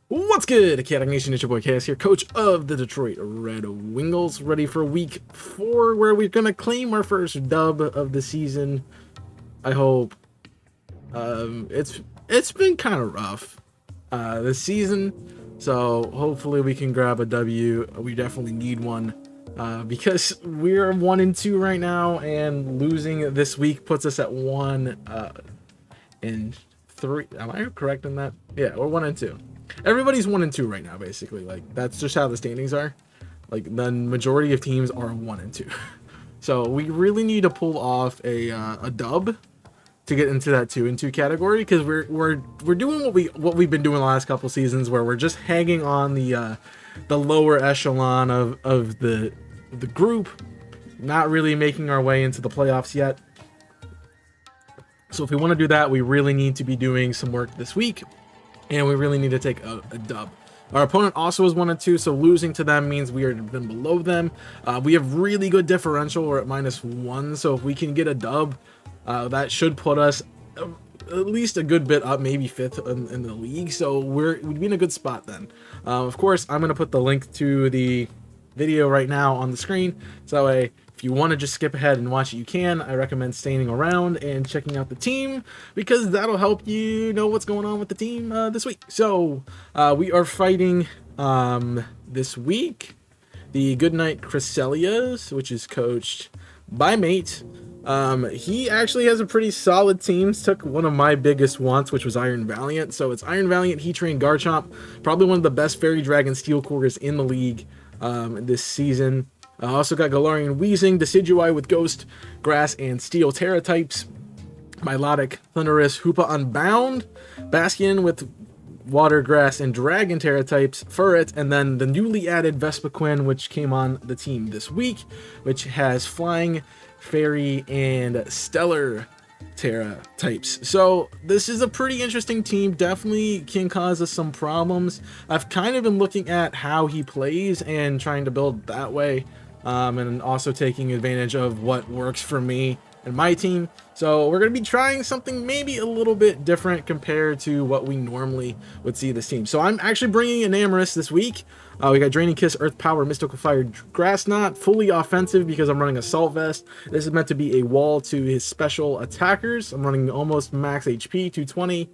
What's good, Chaotic Nation? It's your boy Chaos here, coach of the Detroit Red Wingulls, ready for week 4, where we're gonna claim our first dub of the season. I hope. It's been kind of rough this season, so hopefully we can grab a W. We definitely need one because we're 1-2 right now, and losing this week puts us at 1-3. Am I correct in that? Yeah, we're 1-2. Everybody's 1-2 right now, basically. Like, that's just how the standings are. Like, the majority of teams are 1-2. So we really need to pull off a dub to get into that 2-2 category, because we're doing what we've been doing the last couple seasons, where we're just hanging on the lower echelon of the group, not really making our way into the playoffs yet. So if we want to do that, we really need to be doing some work this week, and we really need to take a dub. Our opponent also is 1-2, so losing to them means we are then below them. We have really good differential. We're at -1, so if we can get a dub, that should put us at least a good bit up, maybe 5th in the league. So we'd be in a good spot then. Of course, I'm going to put the link to the video right now on the screen, so that way, if you want to just skip ahead and watch it, you can. I recommend staying around and checking out the team, because that'll help you know what's going on with the team this week. So we are fighting this week the Goodnight Chryselias, which is coached by Mate. He actually has a pretty solid team. Took one of my biggest wants, which was Iron Valiant. So it's Iron Valiant, Heatran, Garchomp, probably one of the best Fairy Dragon Steel Cores in the league this season. Also got Galarian, Weezing, Decidueye with Ghost, Grass, and Steel Terra types. Milotic, Thundurus, Hoopa Unbound, Bastion with Water, Grass, and Dragon Terra types, Furret, and then the newly added Vespiquen, which came on the team this week, which has Flying, Fairy, and Stellar Terra types. So this is a pretty interesting team. Definitely can cause us some problems. I've kind of been looking at how he plays and trying to build that way, and also taking advantage of what works for me and my team. So we're going to be trying something maybe a little bit different compared to what we normally would see this team. So I'm actually bringing an Amorous this week. We got Draining Kiss, Earth Power, Mystical Fire, Grass Knot, fully offensive because I'm running Assault Vest. This is meant to be a wall to his special attackers. I'm running almost max HP, 220,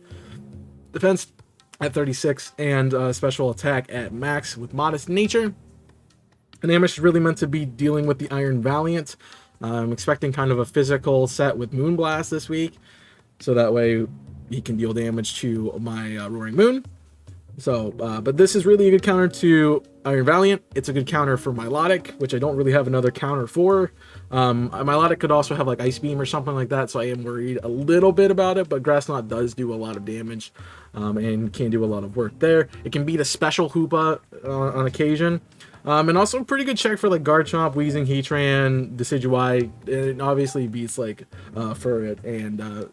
defense at 36, and special attack at max with Modest Nature. And Amorous is really meant to be dealing with the Iron Valiant. I'm expecting kind of a physical set with Moonblast this week, so that way he can deal damage to my Roaring Moon. So, but this is really a good counter to Iron Valiant. It's a good counter for Milotic, which I don't really have another counter for. Milotic could also have like Ice Beam or something like that, so I am worried a little bit about it, but Grass Knot does do a lot of damage, and can do a lot of work there. It can beat a special Hoopa on occasion. And also a pretty good check for like Garchomp, Weezing, Heatran, Decidueye. It obviously beats like Furret and the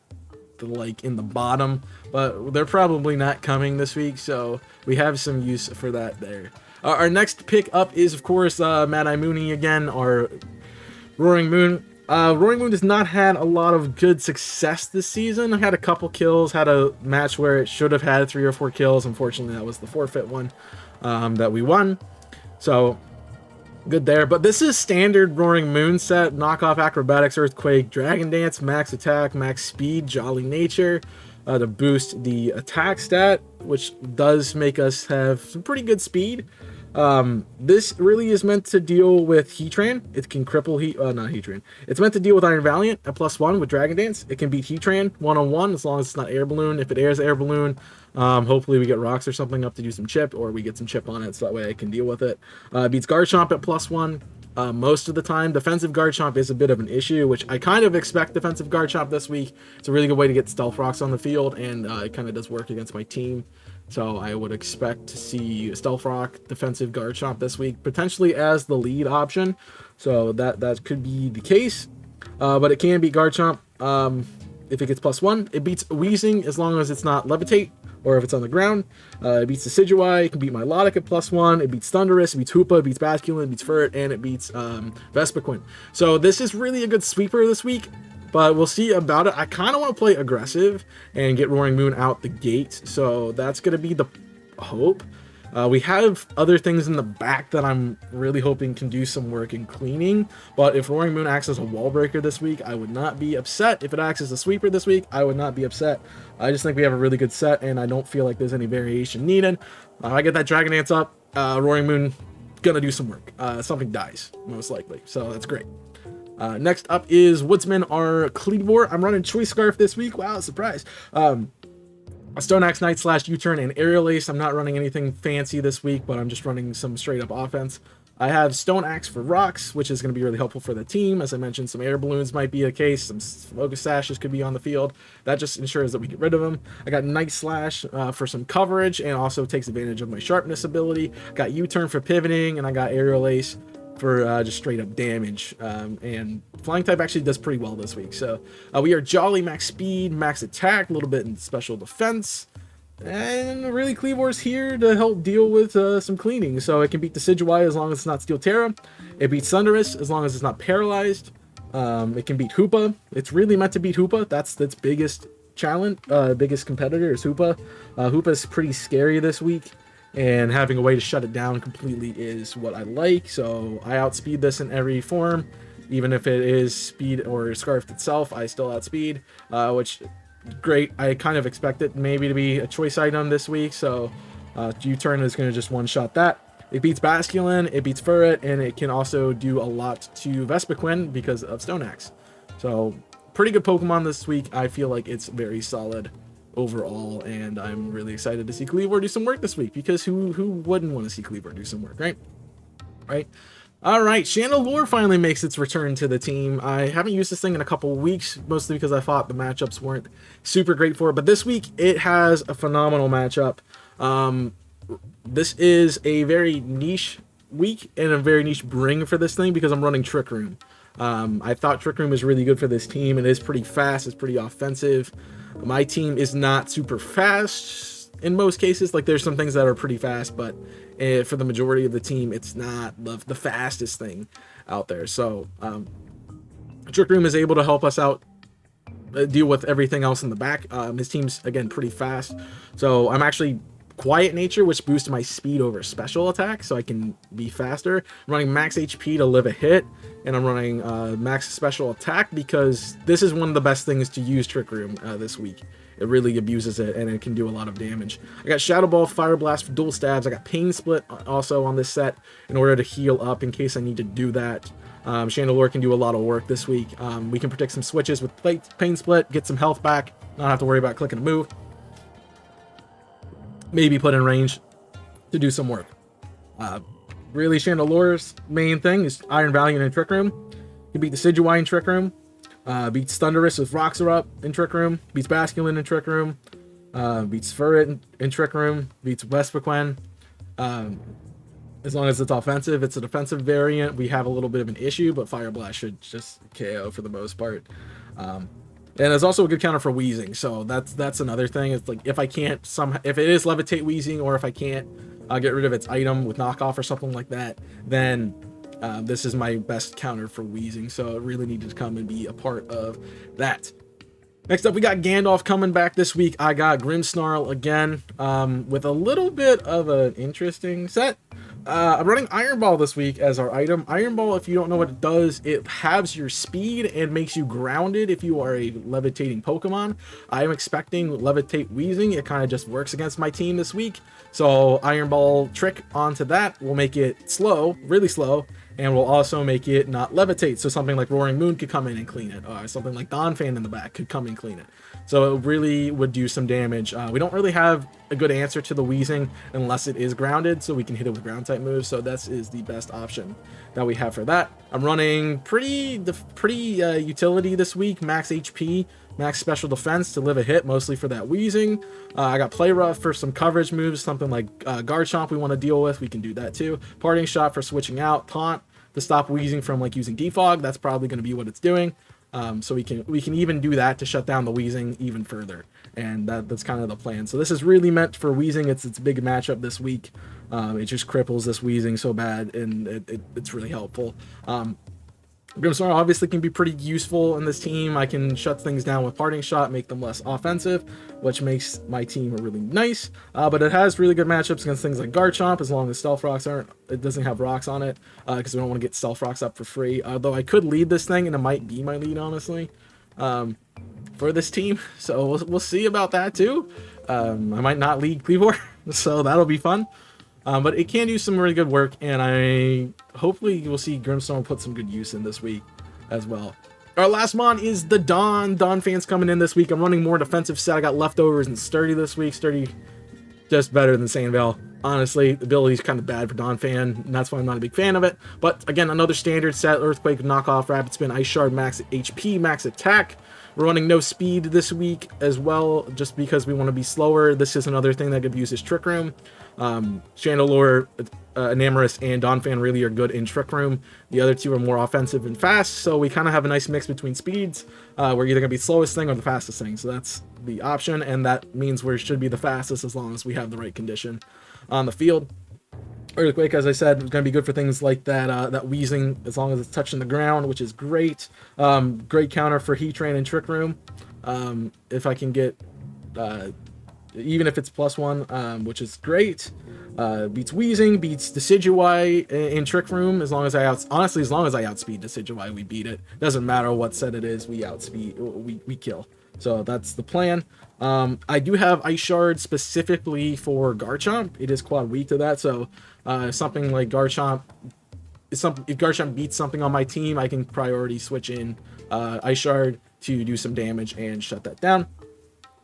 like in the bottom, but they're probably not coming this week, so we have some use for that there. Our next pick up is, of course, Mad Eye Mooney again, our Roaring Moon. Roaring Moon has not had a lot of good success this season. Had a couple kills, had a match where it should have had 3 or 4 kills. Unfortunately, that was the forfeit one that we won. So, good there. But this is standard Roaring Moon set. Knockoff Acrobatics, Earthquake, Dragon Dance, Max Attack, Max Speed, Jolly Nature to boost the attack stat, which does make us have some pretty good speed. This really is meant to deal with Heatran. It can cripple not Heatran. It's meant to deal with Iron Valiant at +1 with Dragon Dance. It can beat Heatran one-on-one as long as it's not Air Balloon. If it airs Air Balloon, hopefully we get rocks or something up to do some chip, or we get some chip on it so that way I can deal with it. Beats Garchomp at +1. Most of the time. Defensive Garchomp is a bit of an issue, which I kind of expect defensive Garchomp this week. It's a really good way to get Stealth Rocks on the field, and it kind of does work against my team. So I would expect to see Stealth Rock, defensive Garchomp this week, potentially as the lead option. So that could be the case. But it can beat Garchomp if it gets +1. It beats Weezing as long as it's not Levitate, or if it's on the ground. It beats Decidueye, it can beat Milotic at +1, it beats Thundurus, it beats Hoopa, it beats Basculin, it beats Furret, and it beats Vespiquen. So this is really a good sweeper this week. but we'll see about it. I kind of want to play aggressive and get Roaring Moon out the gate, so that's going to be the hope. We have other things in the back that I'm really hoping can do some work in cleaning, but if Roaring Moon acts as a wall breaker this week, I would not be upset. If it acts as a sweeper this week, I would not be upset. I just think we have a really good set, and I don't feel like there's any variation needed. I get that Dragon Dance up, Roaring Moon gonna do some work. Something dies, most likely, so that's great. Next up is Woodsman or Cleavor. I'm running Choice Scarf this week. Wow, surprise. A Stone Axe Knight / U-Turn and Aerial Ace. I'm not running anything fancy this week, but I'm just running some straight up offense. I have Stone Axe for rocks, which is going to be really helpful for the team. As I mentioned, some air balloons might be a case. Some focus sashes could be on the field. That just ensures that we get rid of them. I got Night Slash for some coverage and also takes advantage of my sharpness ability. Got U-Turn for pivoting, and I got Aerial Ace for just straight up damage, and flying type actually does pretty well this week. So we are Jolly, max speed, max attack, a little bit in special defense, and really Cleavor's here to help deal with some cleaning. So it can beat the Decidueye as long as it's not Steel Terra. It beats Thunderous as long as it's not paralyzed. It can beat Hoopa. It's really meant to beat Hoopa. That's its biggest challenge, biggest competitor is Hoopa. Hoopa's pretty scary this week, and having a way to shut it down completely is what I like. So I outspeed this in every form, even if it is speed or scarfed itself, I still outspeed, which great. I kind of expect it maybe to be a choice item this week, so U-Turn is going to just one-shot that. It beats Basculin, it beats Furret, and it can also do a lot to Vespiquen because of Stone Axe. So pretty good Pokemon this week. I feel like it's very solid overall, and I'm really excited to see Cleavor do some work this week, because who wouldn't want to see Cleavor do some work, right? All right, Chandelure finally makes its return to the team. I haven't used this thing in a couple weeks, mostly because I thought the matchups weren't super great for it, but this week it has a phenomenal matchup. This is a very niche week and a very niche bring for this thing, because I'm running Trick Room. I thought Trick Room was really good for this team. It is pretty fast, it's pretty offensive. My team is not super fast in most cases. Like, there's some things that are pretty fast, but for the majority of the team, it's not the fastest thing out there. So Trick Room is able to help us out, deal with everything else in the back. His team's, again, pretty fast. So I'm actually Quiet Nature, which boosts my speed over special attack, so I can be faster. I'm running max HP to live a hit, and I'm running max special attack because this is one of the best things to use Trick Room this week. It really abuses it, and it can do a lot of damage. I got Shadow Ball, Fire Blast for dual stabs. I got Pain Split also on this set in order to heal up in case I need to do that. Chandelure can do a lot of work this week. We can predict some switches with Pain Split, get some health back, not have to worry about clicking a move. Maybe put in range to do some work. Really, Chandelure's main thing is Iron Valiant in Trick Room. You can beat the Decidueye in Trick Room. Beats Thunderous with Rocks Are Up in Trick Room. Beats Basculin in Trick Room. Beats Furret in Trick Room. Beats Vespiquen. As long as it's offensive, it's a defensive variant. We have a little bit of an issue, but Fire Blast should just KO for the most part. And there's also a good counter for Weezing, so that's another thing. It's like, if I can't if it is Levitate Weezing, or if I can't get rid of its item with knockoff or something like that, then this is my best counter for Weezing, so it really needed to come and be a part of that. Next up, we got Gandalf coming back this week. I got Grimmsnarl again, with a little bit of an interesting set. I'm running Iron Ball this week as our item. Iron Ball, if you don't know what it does, it halves your speed and makes you grounded if you are a levitating Pokemon. I am expecting Levitate Weezing. It kind of just works against my team this week. So Iron Ball trick onto that will make it slow, really slow, and will also make it not levitate. So something like Roaring Moon could come in and clean it. Something like Donphan in the back could come and clean it. So it really would do some damage. We don't really have a good answer to the Weezing unless it is grounded, so we can hit it with ground type moves. So this is the best option that we have for that. I'm running pretty utility this week. Max HP, max special defense to live a hit, mostly for that Weezing. I got Play Rough for some coverage moves, something like Guard Chomp we want to deal with. We can do that too. Parting Shot for switching out. Taunt to stop Weezing from like using Defog. That's probably going to be what it's doing. So we can even do that to shut down the Weezing even further, and that's kind of the plan. So this is really meant for Weezing. It's big matchup this week. It just cripples this Weezing so bad, and it's really helpful. Grimmsnarl obviously can be pretty useful in this team. I can shut things down with Parting Shot, make them less offensive, which makes my team really nice. But it has really good matchups against things like Garchomp, as long as Stealth Rocks aren't. It doesn't have rocks on it, because we don't want to get Stealth Rocks up for free. Though I could lead this thing, and it might be my lead, honestly, for this team. So we'll see about that too. I might not lead Cleavor, so that'll be fun. But it can do some really good work, and I hopefully we'll see Grimmsnarl put some good use in this week as well. Our last mon is the Dawn. Dawn fans coming in this week. I'm running more defensive set. I got leftovers and Sturdy this week. Sturdy just better than Sandvale. Honestly, the ability's kind of bad for Dawn fan, and that's why I'm not a big fan of it. But again, another standard set: Earthquake, Knockoff, Rapid Spin, Ice Shard, max HP, max attack. We're running no speed this week as well, just because we want to be slower. This is another thing that could use as Trick Room. Chandelure, Enamorus, and Donphan really are good in Trick Room. The other two are more offensive and fast, so we kind of have a nice mix between speeds. We're either going to be the slowest thing or the fastest thing, so that's the option, and that means we should be the fastest as long as we have the right condition on the field. Earthquake, as I said, is going to be good for things like that Weezing, as long as it's touching the ground, which is great. Great counter for Heatran and Trick Room. If I can get... even if it's +1, which is great. Beats Weezing, beats Decidueye in Trick Room. As long as I outspeed Decidueye, we beat it. Doesn't matter what set it is, we outspeed, we kill. So that's the plan. I do have Ice Shard specifically for Garchomp. It is quad weak to that, so something like Garchomp, if Garchomp beats something on my team, I can priority switch in Ice Shard to do some damage and shut that down.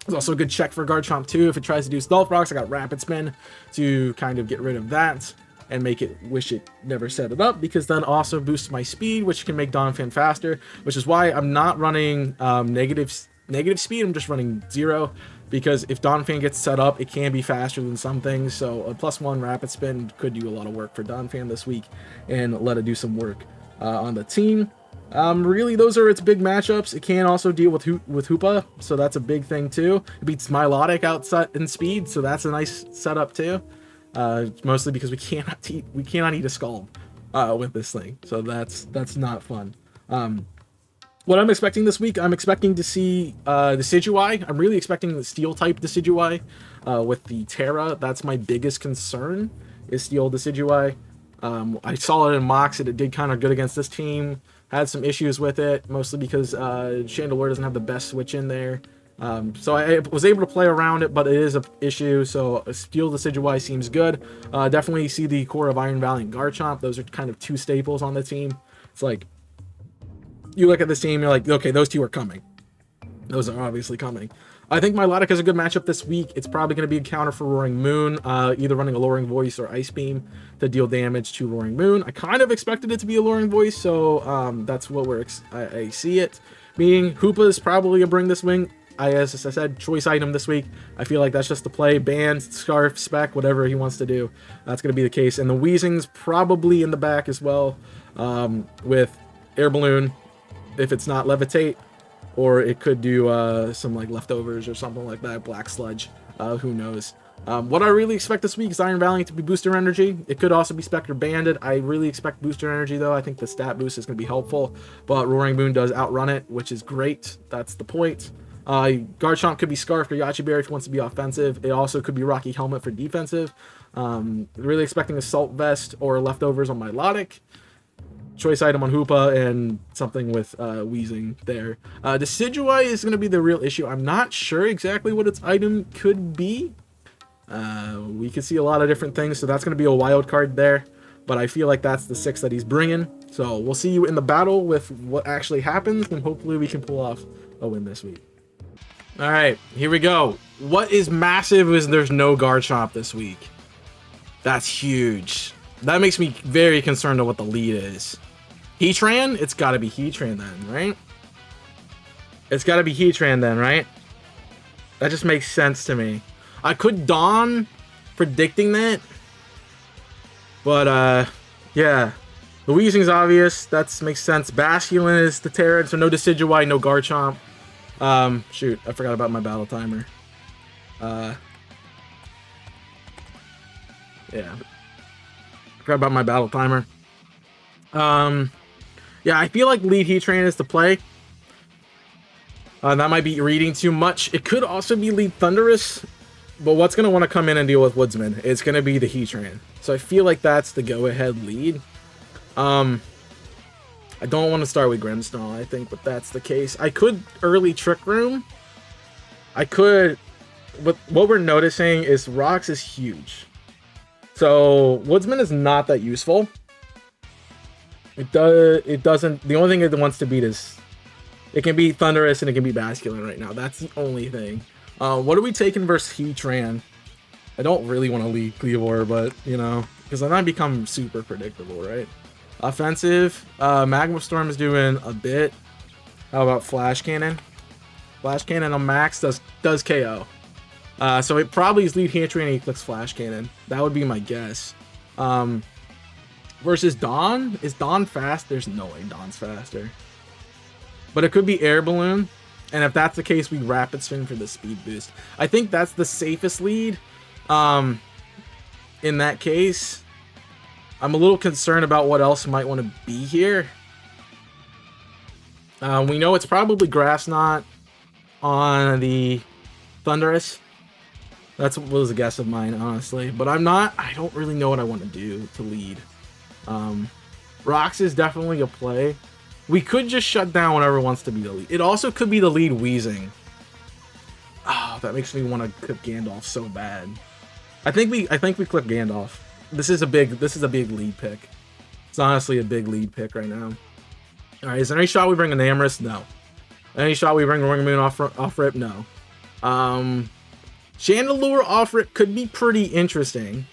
It's also a good check for Garchomp too. If it tries to do Stealth Rocks, I got Rapid Spin to kind of get rid of that and make it wish it never set it up, because then also boosts my speed, which can make Donphan faster, which is why I'm not running negative speed. I'm just running 0, because if Donphan gets set up, it can be faster than some things. So a +1 Rapid Spin could do a lot of work for Donphan this week and let it do some work on the team. Really, those are its big matchups. It can also deal with Hoopa, so that's a big thing too. It beats Milotic outside in speed, so that's a nice setup too. Mostly because we cannot eat a Scald with this thing, so that's not fun. What I'm expecting this week, I'm expecting to see Decidueye. I'm really expecting the Steel type Decidueye with the Terra. That's my biggest concern, is Steel Decidueye. I saw it in mocks, and it did kind of good against this team. Had some issues with it, mostly because Chandelure doesn't have the best switch in there. So I was able to play around it, but it is an issue. So Steel Decidueye seems good. Definitely see the core of Iron Valley and Garchomp. Those are kind of two staples on the team. It's like, you look at this team, you're like, okay, those two are coming. Those are obviously coming. I think Milotic has a good matchup this week. It's probably going to be a counter for Roaring Moon, either running Alluring Voice or Ice Beam to deal damage to Roaring Moon. I kind of expected it to be Alluring Voice, so that's what I see it being. Hoopa is probably a Bring This Wing. As I said, choice item this week. I feel like that's just the play. Band, Scarf, Spec, whatever he wants to do. That's going to be the case. And the Weezing's probably in the back as well, with Air Balloon, if it's not Levitate. Or it could do some like leftovers or something like that. Black Sludge. Who knows? What I really expect this week is Iron Valiant to be Booster Energy. It could also be Spectre Bandit. I really expect Booster Energy, though. I think the stat boost is going to be helpful. But Roaring Moon does outrun it, which is great. That's the point. Garchomp could be Scarf or Yachi Berry if he wants to be offensive. It also could be Rocky Helmet for defensive. Really expecting Assault Vest or leftovers on Milotic. Choice item on Hoopa and something with Weezing there. Decidueye is going to be the real issue. I'm not sure exactly what its item could be. We could see a lot of different things, so that's going to be a wild card there. But I feel like that's the 6 that he's bringing. So we'll see you in the battle with what actually happens, and hopefully we can pull off a win this week. All right, here we go. What is massive is there's no Garchomp this week. That's huge. That makes me very concerned on what the lead is. Heatran? It's got to be Heatran then, right? It's got to be Heatran then, right? That just makes sense to me. I could Dawn predicting that. But, yeah. The Weezing's obvious. That makes sense. Basculin is the Terran, so no Decidueye, no Garchomp. Shoot, I forgot about my battle timer. Yeah. Forgot about my battle timer. Yeah, I feel like lead Heat Train is the play. That might be reading too much. It could also be lead Thunderous, but what's going to want to come in and deal with Woodsman? It's going to be the Heat Train. So I feel like that's the go-ahead lead. I don't want to start with Grimmsnarl, I think, but that's the case. I could early Trick Room. I could... But what we're noticing is Rocks is huge. So Woodsman is not that useful. It doesn't... The only thing it wants to beat is... It can be Thunderous and it can be Basculin right now. That's the only thing. What are we taking versus Heatran? I don't really want to lead Cleavor, but, you know, because then I become super predictable, right? Offensive, Magma Storm is doing a bit. How about Flash Cannon? Flash Cannon on max does KO. So it probably is lead Heatran and he clicks Flash Cannon. That would be my guess. Versus Dawn? Is Dawn fast? There's no way Dawn's faster. But it could be Air Balloon. And if that's the case, we Rapid Spin for the speed boost. I think that's the safest lead. In that case, I'm a little concerned about what else might want to be here. We know it's probably Grass Knot on the Thunderous. That was a guess of mine, honestly. But I don't really know what I want to do to lead. Rocks is definitely a play. We could just shut down whatever wants to be the lead. It also could be the lead Weezing. Oh, that makes me want to click Gandalf so bad. I think we click Gandalf. This is a big lead pick. It's honestly a big lead pick right now. All right, is there any shot we bring an Amorous? No. Any shot we bring a Ring Moon off rip? No. Chandelure off rip could be pretty interesting.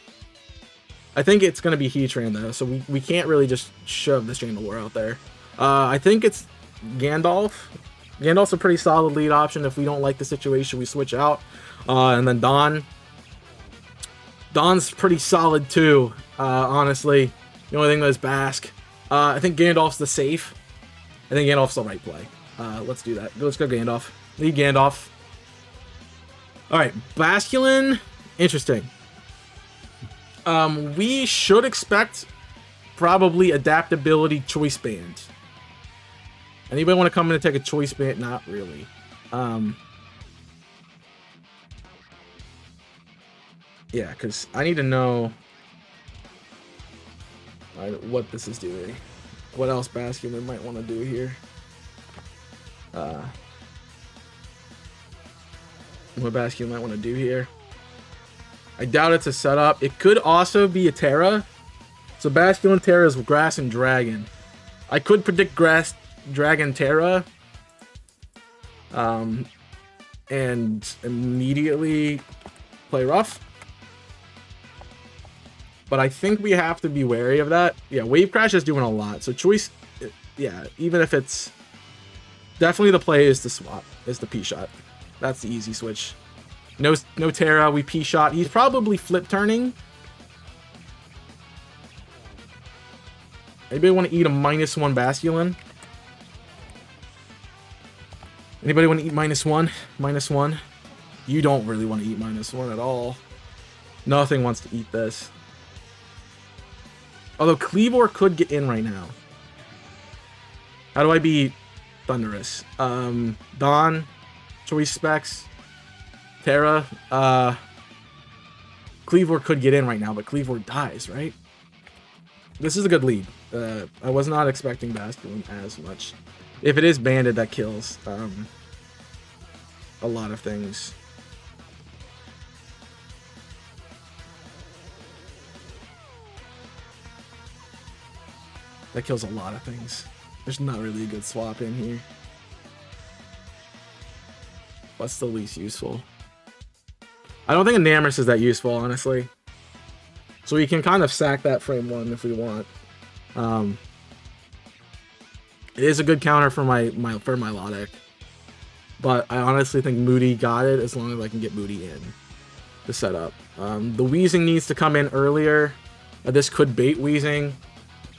I think it's gonna be Heatran though, so we can't really just shove the Chandelure out there. I think it's Gandalf. Gandalf's a pretty solid lead option. If we don't like the situation, we switch out. And then Dawn. Dawn's pretty solid too, honestly. The only thing was Bask. I think Gandalf's the safe. I think Gandalf's the right play. Let's do that. Let's go Gandalf. Lead Gandalf. Alright, Basculin. Interesting. We should expect probably Adaptability Choice Band. Anybody want to come in and take a Choice Band? Not really. Yeah, because I need to know what this is doing. What else Basculin might want to do here. What Basculin might want to do here. I doubt it's a setup. It could also be a Terra. So Basculin, Terra is Grass and Dragon. I could predict Grass, Dragon, Terra. And immediately play rough. But I think we have to be wary of that. Yeah, Wave Crash is doing a lot. So choice, yeah, even if it's... Definitely the play is the swap, is the P-Shot. That's the easy switch. No Terra, we P-Shot. He's probably flip turning. Anybody want to eat a -1 Basculin? Anybody want to eat -1? -1? You don't really want to eat -1 at all. Nothing wants to eat this. Although Cleavor could get in right now. How do I beat Thunderous? Dawn, Choice Specs, Terra. Cleavor could get in right now, but Cleavor dies, right? This is a good lead. I was not expecting Basculin as much. If it is banded, that kills a lot of things. That kills a lot of things. There's not really a good swap in here. What's the least useful? I don't think a Namorous is that useful, honestly. So we can kind of sack that frame 1 if we want. It is a good counter for my Milotic. But I honestly think Moody got it as long as I can get Moody in the setup. The Weezing needs to come in earlier. This could bait Weezing.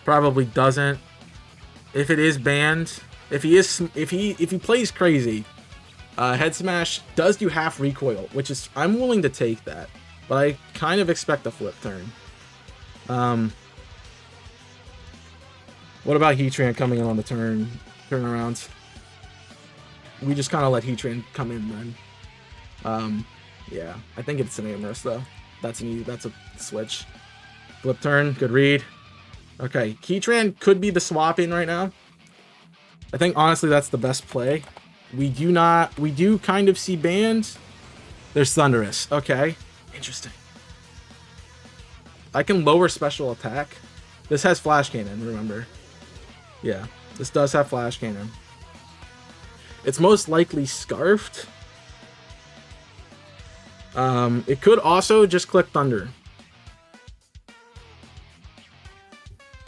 Probably doesn't. If it is banned, if he plays crazy, Head Smash does do half recoil, which is I'm willing to take that, but I kind of expect a flip turn. What about Heatran coming in on the turnarounds? We just kind of let Heatran come in then. Yeah, I think it's an Amorous though. That's a switch. Flip turn, good read. Okay, Heatran could be the swap in right now. I think honestly that's the best play. We do kind of see banned. There's Thunderous. Okay, interesting. I can lower special attack. This has Flash Cannon, remember? Yeah, this does have Flash Cannon. It's most likely Scarfed. It could also just click Thunder.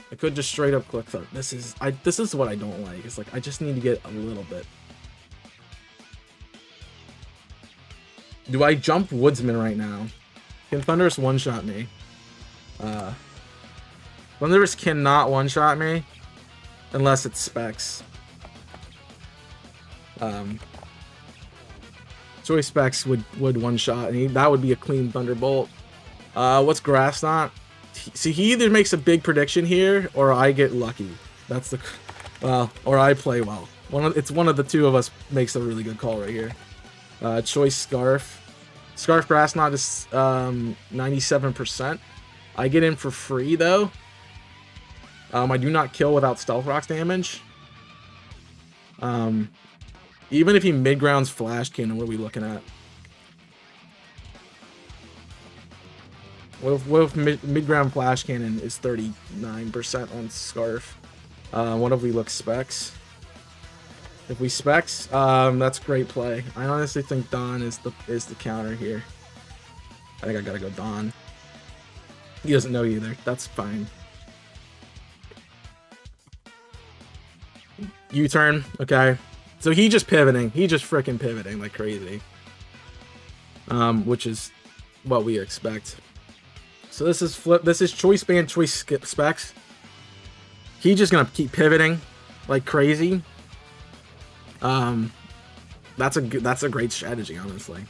It could just straight up click Thunder. This is what I don't like. It's like I just need to get a little bit. Do I jump Woodsman right now? Can Thunderous one-shot me? Thunderous cannot one-shot me unless it's Specs. Choice Specs would one-shot, and that would be a clean Thunderbolt. What's Grass Knot? See, he either makes a big prediction here, or I get lucky. That's the... Well, or I play well. It's one of the two of us makes a really good call right here. Choice Scarf. Scarf Grass Knot is 97%. I get in for free, though. I do not kill without Stealth Rock's damage. Even if he mid-grounds Flash Cannon, what are we looking at? What if mid-ground Flash Cannon is 39% on Scarf? What if we look Specs? If we Specs, that's great play. I honestly think Dawn is the counter here. I think I gotta go Dawn. He doesn't know either. That's fine. U-turn, okay. So he just pivoting. He just freaking pivoting like crazy. Which is what we expect. So this is flip. This is choice band, choice skip Specs. He's just gonna keep pivoting like crazy. That's a great strategy, honestly.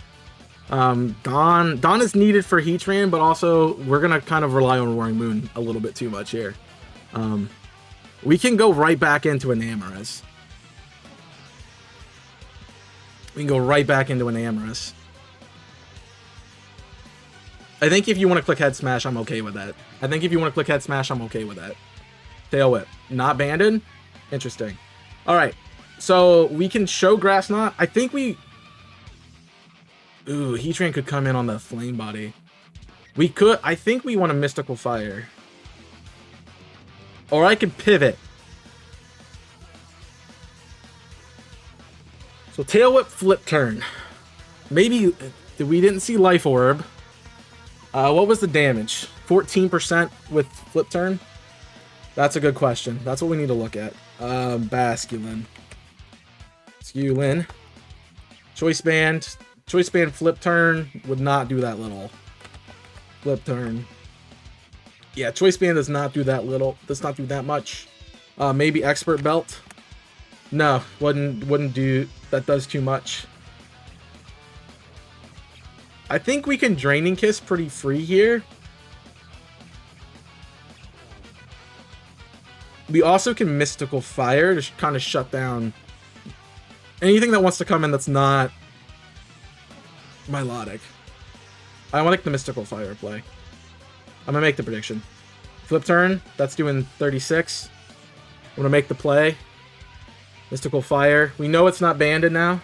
Dawn is needed for Heatran, but also we're gonna kind of rely on Roaring Moon a little bit too much here. We can go right back into an Amorous. We can go right back into an Amorous. I think if you want to click Head Smash, I'm okay with that. Tail Whip. Not banded? Interesting. Alright. So, we can show Grass Knot. I think we... Ooh, Heatran could come in on the Flame Body. We could... I think we want a Mystical Fire. Or I could pivot. So, Tail Whip, Flip Turn. Maybe... We didn't see Life Orb. What was the damage? 14% with Flip Turn? That's a good question. That's what we need to look at. Basculin. Sculin. Choice Band. Choice Band Flip Turn would not do that little. Flip Turn. Yeah, Choice Band does not do that little. Does not do that much. Maybe Expert Belt. No, wouldn't do. That does too much. I think we can Draining Kiss pretty free here. We also can Mystical Fire to kind of shut down anything that wants to come in that's not Milotic. I want to make the Mystical Fire play. I'm going to make the prediction. Flip Turn, that's doing 36. I'm going to make the play. Mystical Fire. We know it's not banded now.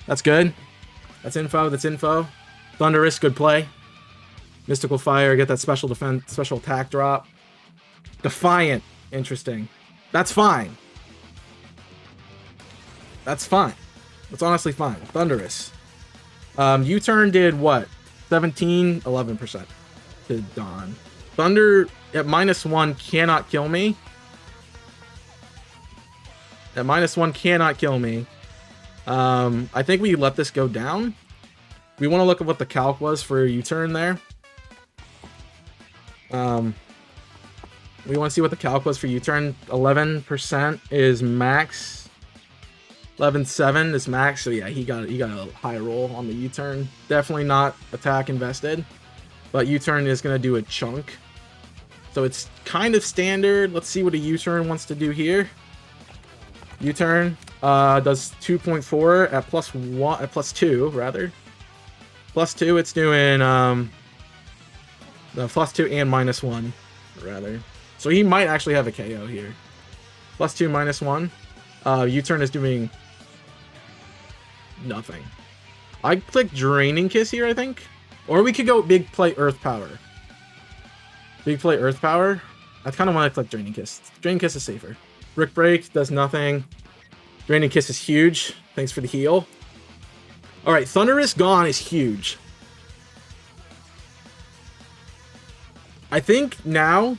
That's good. That's info. Thunderous, good play. Mystical Fire, get that special defense, special attack drop. Defiant, interesting. That's fine. That's honestly fine. Thunderous. U-turn did what? 17, 11% to Dawn. Thunder at -1 cannot kill me. I think we let this go down. We want to look at what the calc was for U-turn there. We want to see what the calc was for U-turn. 11% is max. 11.7 is max. So yeah, he got a high roll on the U-turn. Definitely not attack invested, but U-turn is gonna do a chunk. So it's kind of standard. Let's see what a U-turn wants to do here. U-turn does 2.4 at +1 at +2 rather. +2, it's doing the +2 and -1 rather. So he might actually have a KO here. +2 -1. U-turn is doing nothing. I click Draining Kiss here, I think. Or we could go Big Play Earth Power. Big Play Earth Power. I kind of want to click Draining Kiss. Draining Kiss is safer. Brick Break does nothing. Draining Kiss is huge. Thanks for the heal. Alright, Thunderous Gone is huge. I think now,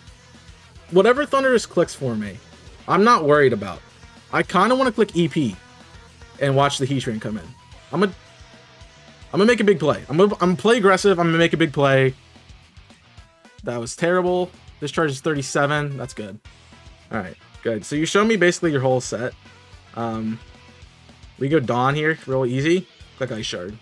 whatever Thunderous clicks for me, I'm not worried about. I kind of want to click EP and watch the Heat Train come in. I'm gonna make a big play. I'm gonna play aggressive. I'm gonna make a big play. That was terrible. This charge is 37. That's good. All right, good. So you show me basically your whole set. We go Dawn here, real easy. Click Ice Shard.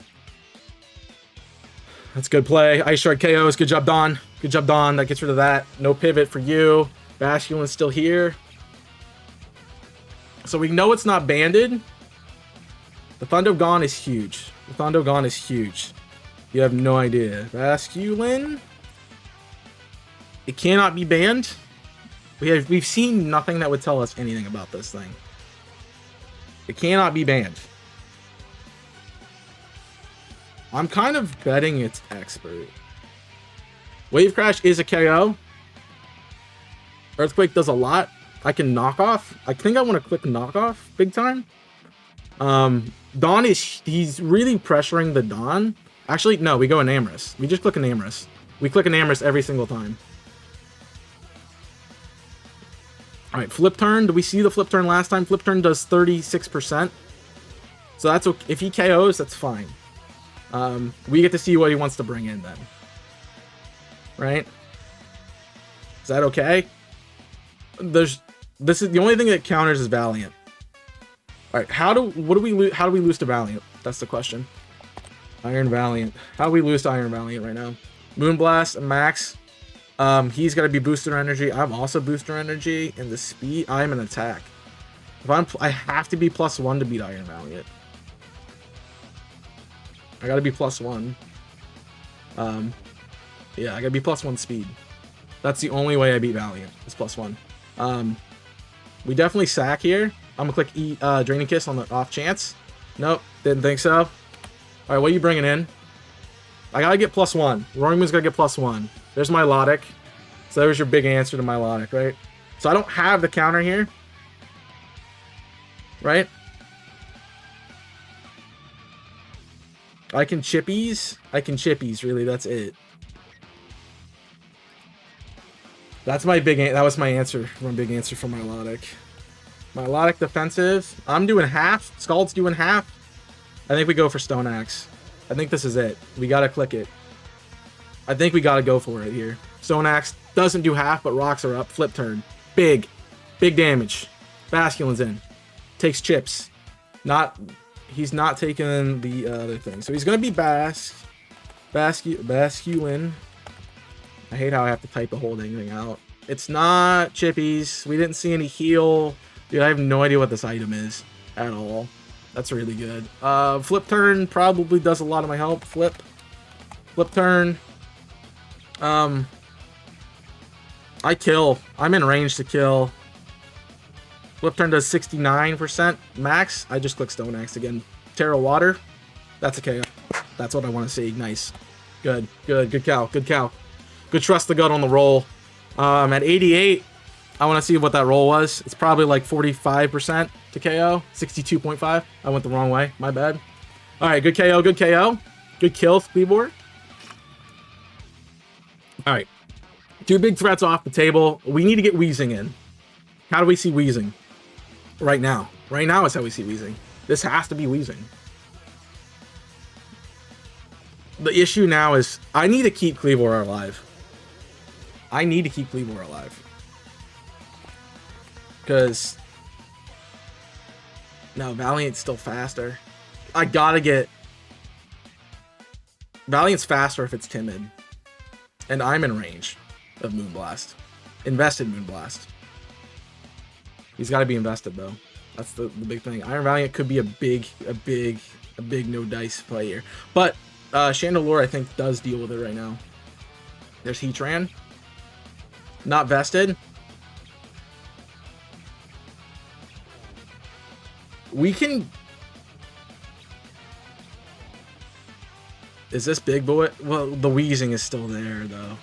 That's good play. Ice Shard KOs. Good job, Dawn. Good job, Dawn. That gets rid of that. No pivot for you. Basculin's still here. So we know it's not banded. The Thundo Gone is huge. The Thundo Gone is huge. You have no idea. Basculin. It cannot be banned. We've seen nothing that would tell us anything about this thing. It cannot be banned. I'm kind of betting it's Expert. Wave Crash is a KO. Earthquake does a lot. I can knock off. I think I want to click knock off big time. Dawn he's really pressuring the Dawn. Actually, no, we go Enamorous. We just click Enamorous. We click Enamorous every single time. All right, flip turn. Did we see the flip turn last time? Flip turn does 36%. So that's okay. If he KOs, that's fine. We get to see what he wants to bring in then. Right? Is that okay? This is the only thing that counters is Valiant. All right, how do we lose to Valiant? That's the question. Iron Valiant. How do we lose to Iron Valiant right now? Moonblast, Max. He's got to be booster energy. I'm also booster energy, and the speed. I'm an attack. If I have to be +1 to beat Iron Valiant. I got to be +1. Yeah, I got to be +1 speed. That's the only way I beat Valiant. Is +1. We definitely sack here. I'm gonna click Draining Kiss on the off chance. Nope, didn't think so. All right, what are you bringing in? I gotta get +1. Roaring Moon's gotta get +1. There's my Milotic. So there's your big answer to my Milotic, right? So I don't have the counter here, right? I can chippies. Really. That's it. That's my big. That was my answer. My big answer for my Milotic. Milotic defensive. I'm doing half. Scald's doing half. I think we go for Stone Axe. I think this is it. We gotta click it. I think we gotta go for it here. Stone Axe doesn't do half, but rocks are up. Flip turn. Big damage. Basculin's in. Takes chips. He's not taking the other thing. So he's gonna be Basculin. I hate how I have to type the whole dang thing out. It's not chippies. We didn't see any heal. Dude, I have no idea what this item is at all. That's really good. Flip turn probably does a lot of my help. Flip turn. I kill. I'm in range to kill. Flip turn does 69% max. I just click Stone Axe again. Terra Water. That's a KO. That's what I want to see. Nice. Good cow. Good trust the gut on the roll. At 88, I want to see what that roll was. It's probably like 45% to KO. 62.5. I went the wrong way. My bad. All right, good KO. Good kill, Cleavor. All right. 2 big threats off the table. We need to get Weezing in. How do we see Weezing? Right now. Right now is how we see Weezing. This has to be Weezing. The issue now is I need to keep Cleavor alive. Because no, Valiant's still faster. I gotta get Valiant's faster if it's timid. And I'm in range of Moonblast. Invested Moonblast. He's got to be invested though. That's the big thing. Iron Valiant could be a big no dice play here. But Chandelure I think does deal with it right now. There's Heatran. Not vested. We can... Is this big boy? Well, the Weezing is still there though.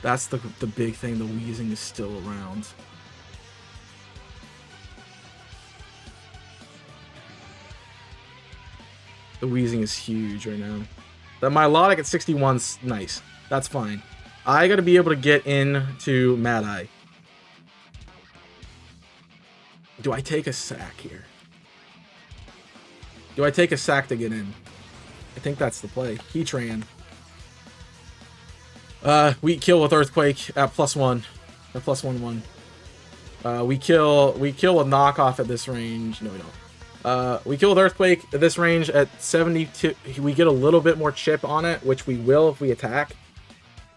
That's the big thing. The Weezing is still around. The Weezing is huge right now. The Milotic at 61's nice. That's fine. I gotta be able to get into Mad Eye. Do I take a sack here? Do I take a sack to get in? I think that's the play. Heatran. We kill with Earthquake at +1. At +1/1. We kill with knockoff at this range. No, we don't. We kill with Earthquake at this range at 72. We get a little bit more chip on it, which we will if we attack.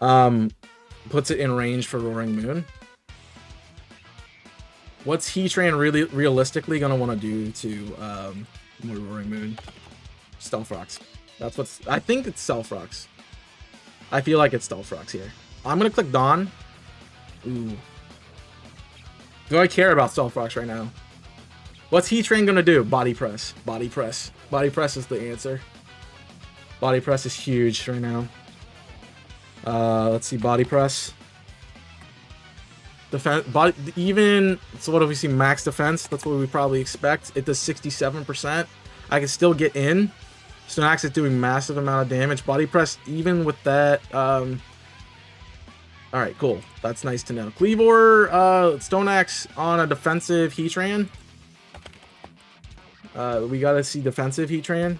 Puts it in range for Roaring Moon. What's Heatran really realistically gonna want to do to more Roaring Moon? Stealth Rocks. That's what's... I think it's Stealth Rocks. I feel like it's Stealth Rocks here. I'm gonna click Dawn. Ooh. Do I care about Stealth Rocks right now? What's Heatran gonna do? Body Press. Body Press. Body Press is the answer. Body Press is huge right now. Let's see. Body Press. Defense. Body. Even. So what do we see? Max defense. That's what we probably expect. It does 67%. I can still get in. Stoneaxe is doing massive amount of damage. Body Press. Even with that. All right. Cool. That's nice to know. Cleavor. Stoneaxe on a defensive Heatran. We gotta see defensive Heatran.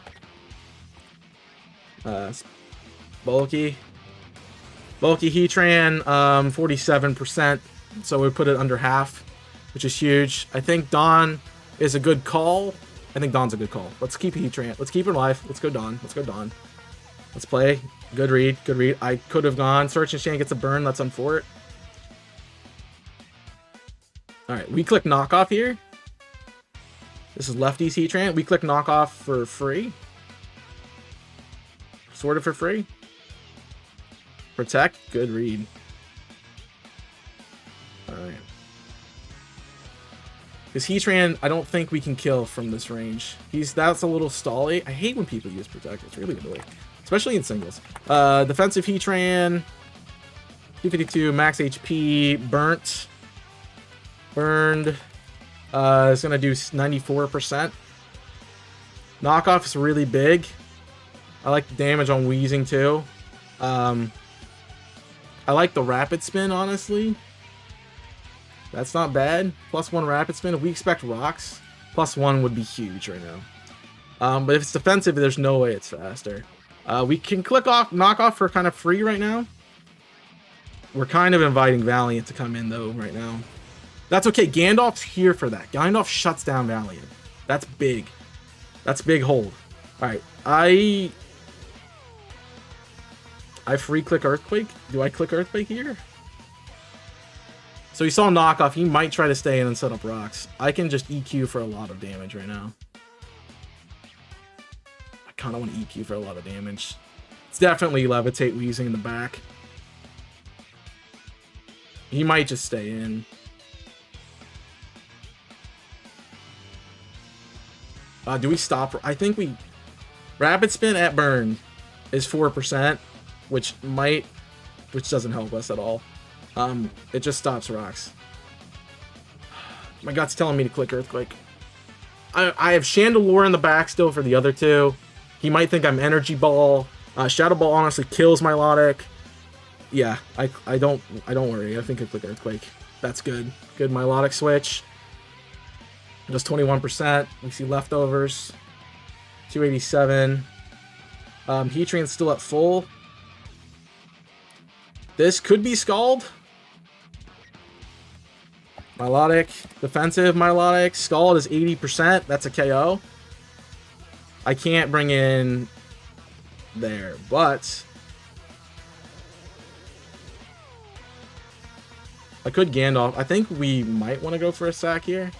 Bulky Heatran, 47%. So we put it under half, which is huge. I think Dawn is a good call. I think Dawn's a good call. Let's keep Heatran. Let's keep it alive. Let's go Dawn. Let's go Dawn. Let's play. Good read. Good read. I could have gone. Search and Shan gets a burn. That's unfortunate. Alright, we click knockoff here. This is Lefty's Heatran. We click knockoff for free. Sort of for free. Protect. Good read. Alright. Because Heatran, I don't think we can kill from this range. That's a little stally. I hate when people use Protect. It's really annoying. Especially in singles. Defensive Heatran. 252. Max HP. Burnt. Burned. It's gonna do 94%. Knockoff is really big. I like the damage on Weezing too. I like the Rapid Spin, honestly. That's not bad. +1 Rapid Spin. If we expect rocks, +1 would be huge right now. But if it's defensive, there's no way it's faster. We can click off knockoff for kind of free right now. We're kind of inviting Valiant to come in though right now. That's okay. Gandalf's here for that. Gandalf shuts down Valiant. That's big. That's big hold. Alright. I free click Earthquake. Do I click Earthquake here? So you saw knockoff. He might try to stay in and set up rocks. I can just EQ for a lot of damage right now. I kind of want to EQ for a lot of damage. It's definitely Levitate Weezing in the back. He might just stay in. Do we stop? I think we... Rapid Spin at burn is 4%, which doesn't help us at all. It just stops rocks. My gut's telling me to click Earthquake. I have Chandelure in the back still for the other two. He might think I'm Energy Ball. Shadow Ball honestly kills Milotic. Yeah, I don't worry. I think I click Earthquake. That's good. Good Milotic switch. Just 21%. We see leftovers. 287. Heatran's still at full. This could be Scald. Milotic. Defensive Milotic. Scald is 80%. That's a KO. I can't bring in there, but... I could Gandalf. I think we might want to go for a sack here.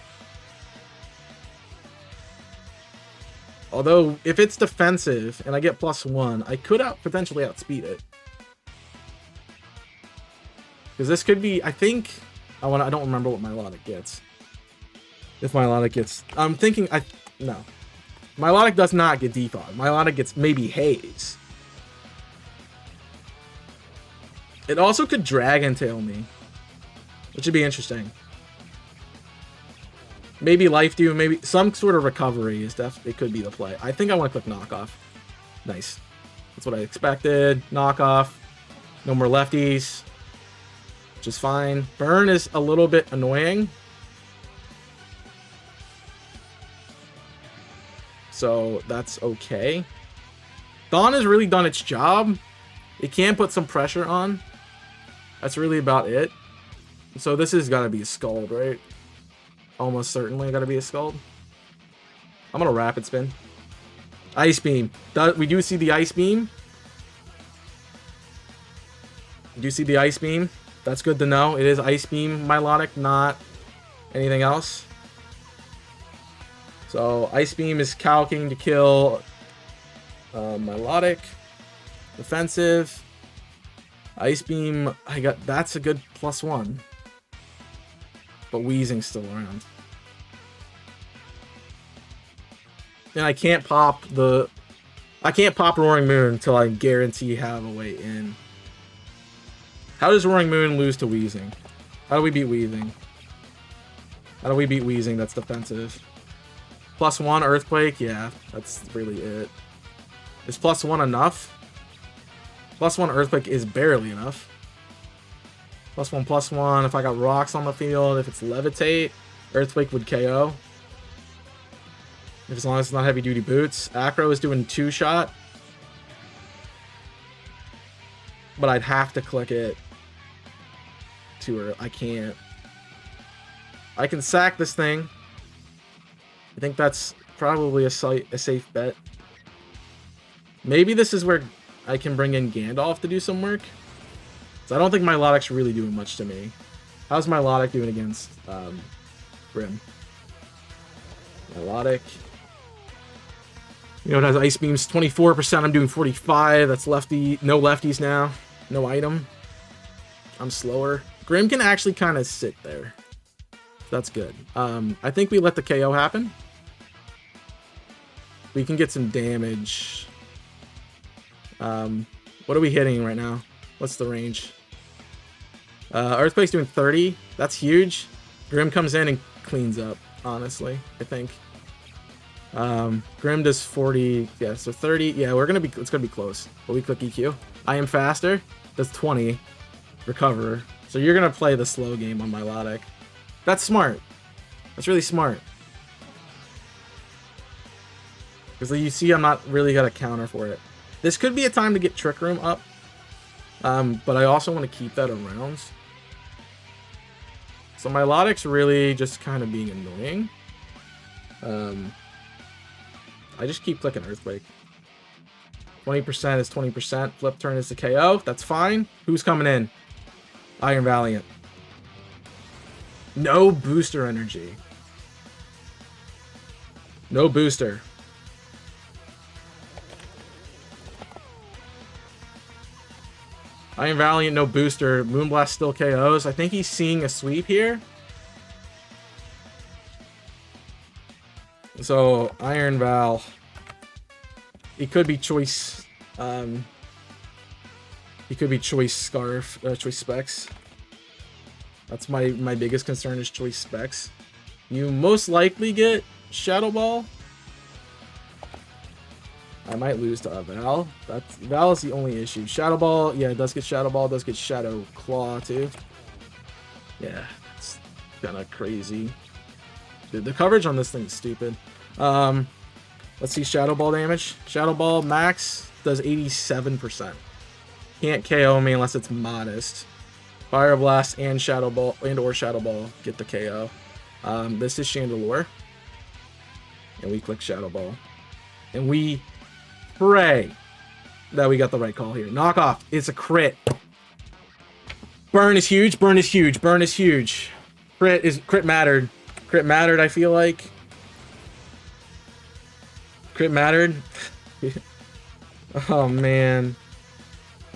Although, if it's defensive and I get +1, I could potentially outspeed it. Because this could be, I think, I don't remember what Milotic gets. If Milotic gets, I'm thinking, no. Milotic does not get defog. Milotic gets maybe Haze. It also could Dragon Tail me, which would be interesting. Maybe Life Dew, maybe some sort of recovery is definitely, it could be the play. I think I want to click Knockoff. Nice. That's what I expected. Knockoff. No more lefties. Which is fine. Burn is a little bit annoying. So that's okay. Dawn has really done its job. It can put some pressure on. That's really about it. So this has got to be a Scald, right? Almost certainly got to be a Scald. I'm going to Rapid Spin. Ice Beam. We do see the Ice Beam. We do see the Ice Beam. That's good to know. It is Ice Beam Milotic, not anything else. So Ice Beam is calcing to kill Milotic. Defensive. Ice Beam, that's a good +1. But Weezing's still around. And I can't pop Roaring Moon until I guarantee have a way in. How does Roaring Moon lose to Weezing? How do we beat Weezing? How do we beat Weezing that's defensive? +1 Earthquake? Yeah, that's really it. Is +1 enough? +1 Earthquake is barely enough. +1/+1. If I got rocks on the field, if it's Levitate, Earthquake would KO. As long as it's not heavy duty boots. Acro is doing 2-shot. But I'd have to click it to her. I can't. I can sack this thing. I think that's probably a safe bet. Maybe this is where I can bring in Gandalf to do some work. So I don't think Milotic's really doing much to me. How's Milotic doing against Grim? Milotic. You know, it has Ice Beams 24%. I'm doing 45. That's lefty. No lefties now. No item. I'm slower. Grim can actually kind of sit there. That's good. I think we let the KO happen. We can get some damage. What are we hitting right now? What's the range? Earthquake's doing 30. That's huge. Grim comes in and cleans up, honestly, I think. Grim does 40. Yeah, so 30. Yeah, it's gonna be close. But we click EQ. I am faster. Does 20. Recover. So you're gonna play the slow game on Milotic. That's smart. That's really smart. Because you see, I'm not really gonna counter for it. This could be a time to get Trick Room up. But I also want to keep that around. So Milotic's really just kind of being annoying. I just keep clicking Earthquake. 20% is 20%. Flip turn is the KO. That's fine. Who's coming in? Iron Valiant. No booster energy. No booster. Iron Valiant, no booster. Moonblast still KOs. I think he's seeing a sweep here. So, Iron Val. He could be choice. He could be choice Scarf, choice Specs. That's my biggest concern is choice Specs. You most likely get Shadow Ball. I might lose to Val. Val is the only issue. Shadow Ball, yeah, it does get Shadow Ball. It does get Shadow Claw too. Yeah, it's kind of crazy. Dude, the coverage on this thing is stupid. Let's see Shadow Ball damage. Shadow Ball max does 87%. Can't KO me unless it's modest. Fire Blast and Shadow Ball or Shadow Ball get the KO. This is Chandelure. And we click Shadow Ball. And we pray that we got the right call here. Knockoff. It's a crit. Burn is huge. Burn is huge. Burn is huge. Crit mattered. Crit mattered, I feel like. Crit mattered. Oh, man.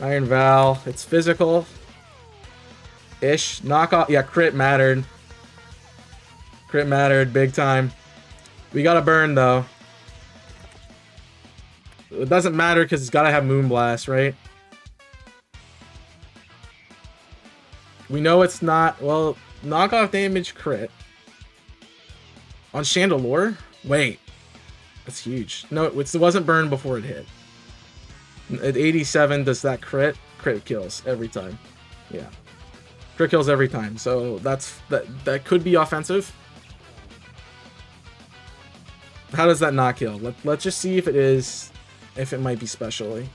Iron Val. It's physical. Ish. Knockoff. Yeah, crit mattered. Crit mattered big time. We gotta burn, though. It doesn't matter because it's gotta have Moonblast, right? We know it's not... Well, knockoff damage crit. On Chandelure? Wait. That's huge. No, it wasn't burned before it hit. At 87, does that crit? Crit kills every time. Yeah. Crit kills every time. So that could be offensive. How does that not kill? Let's just see if it is... If it might be specially.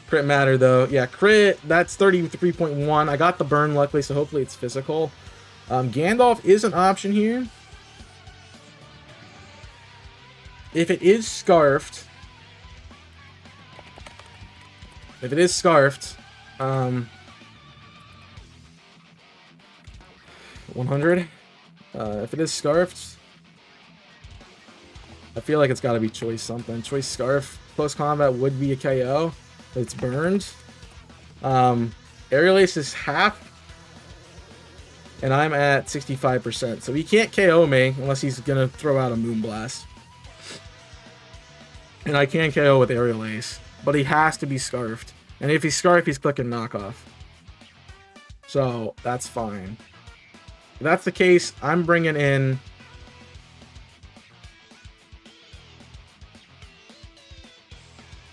Crit matter, though. Yeah, crit. That's 33.1. I got the burn, luckily, so hopefully it's physical. Gandalf is an option here. If it is Scarfed... 100. If it is Scarfed... I feel like it's got to be Choice something. Choice Scarf. Close combat would be a KO. It's burned. Aerial Ace is half. And I'm at 65%. So he can't KO me unless he's going to throw out a Moonblast. And I can KO with Aerial Ace. But he has to be Scarfed. And if he's Scarfed, he's clicking Knockoff. So that's fine. If that's the case, I'm bringing in...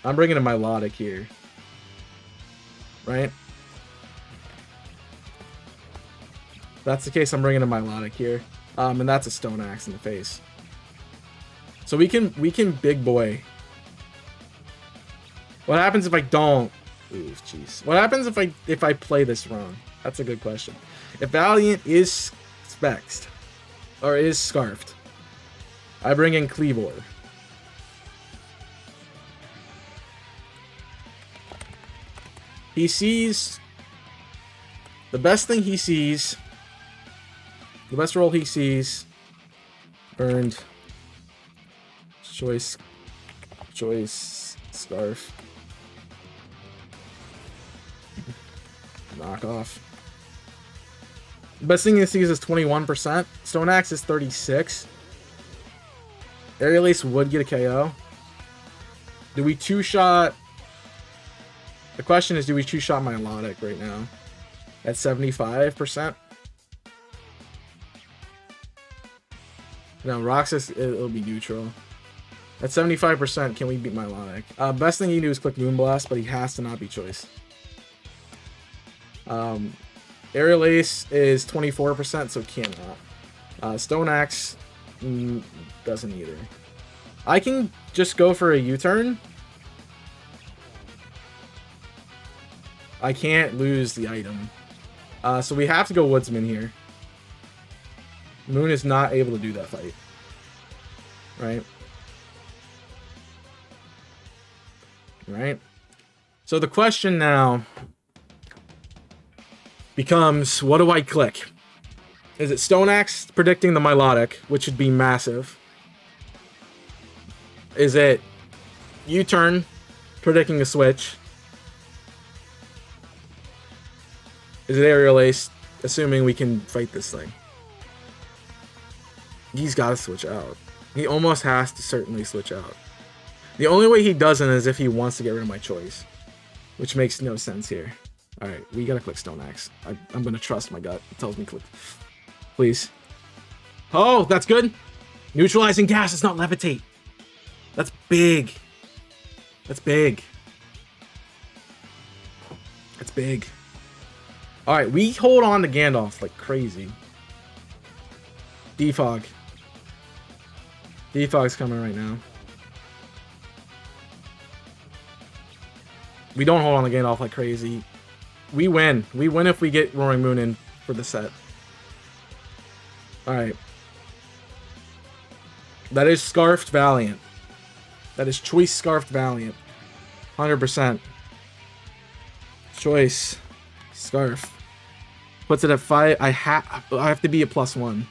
I'm bringing in Milotic here. Right? If that's the case, I'm bringing in Milotic here. And that's a Stone Axe in the face. So we can big boy. What happens if I don't? Ooh, jeez. What happens if I play this wrong? That's a good question. If Valiant is Spexed, or is Scarfed, I bring in Cleavor. He sees... The best thing he sees... The best roll he sees... Burned. Choice... Scarf. Knockoff. The best thing he sees is 21%. Stone Axe is 36. Aerial Ace would get a KO. Do we two-shot... The question is, do we two-shot Milotic right now? At 75%? No, Roxas, it'll be neutral. At 75%, can we beat Milotic? Best thing he can do is click Moonblast, but he has to not be Choice. Aerial Ace is 24%, so cannot. Stone Axe doesn't either. I can just go for a U-turn. I can't lose the item. So we have to go Woodsman here. Moon is not able to do that fight. Right? Right? So the question now becomes, what do I click? Is it Stone Axe predicting the Milotic, which would be massive? Is it U-turn predicting the switch? Is it Aerial Ace, assuming we can fight this thing? He's got to switch out. He almost has to certainly switch out. The only way he doesn't is if he wants to get rid of my Choice, which makes no sense here. Alright, we gotta click Stone Axe. I'm gonna trust my gut. It tells me click. Please. Oh, that's good. Neutralizing gas does not levitate. That's big. That's big. That's big. Alright, we hold on to Gandalf like crazy. Defog. Defog's coming right now. We don't hold on to Gandalf like crazy. We win. We win if we get Roaring Moon in for the set. Alright. That is Scarfed Valiant. That is Choice Scarfed Valiant. 100%. Choice Scarf. Puts it at 5. I have to be at +1.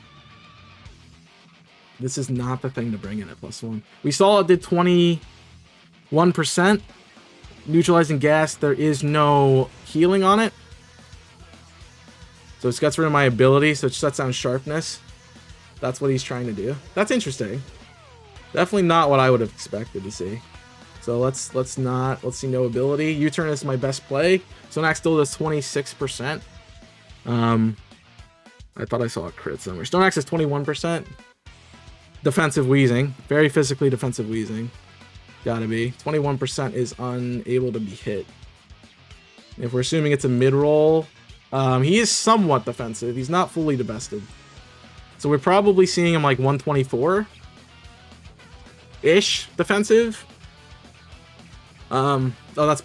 This is not the thing to bring in at +1. We saw it did 21%. Neutralizing gas. There is no healing on it. So it gets rid of my ability, so it shuts down sharpness. That's what he's trying to do. That's interesting. Definitely not what I would have expected to see. So let's see no ability. U-turn is my best play. Stoneaxe still does 26%. I thought I saw a crit somewhere. Stoneaxe is 21%. Defensive Weezing. Very physically defensive Weezing. Gotta be. 21% is unable to be hit. If we're assuming it's a mid-roll, he is somewhat defensive. He's not fully divested. So we're probably seeing him like 124-ish defensive. Oh, that's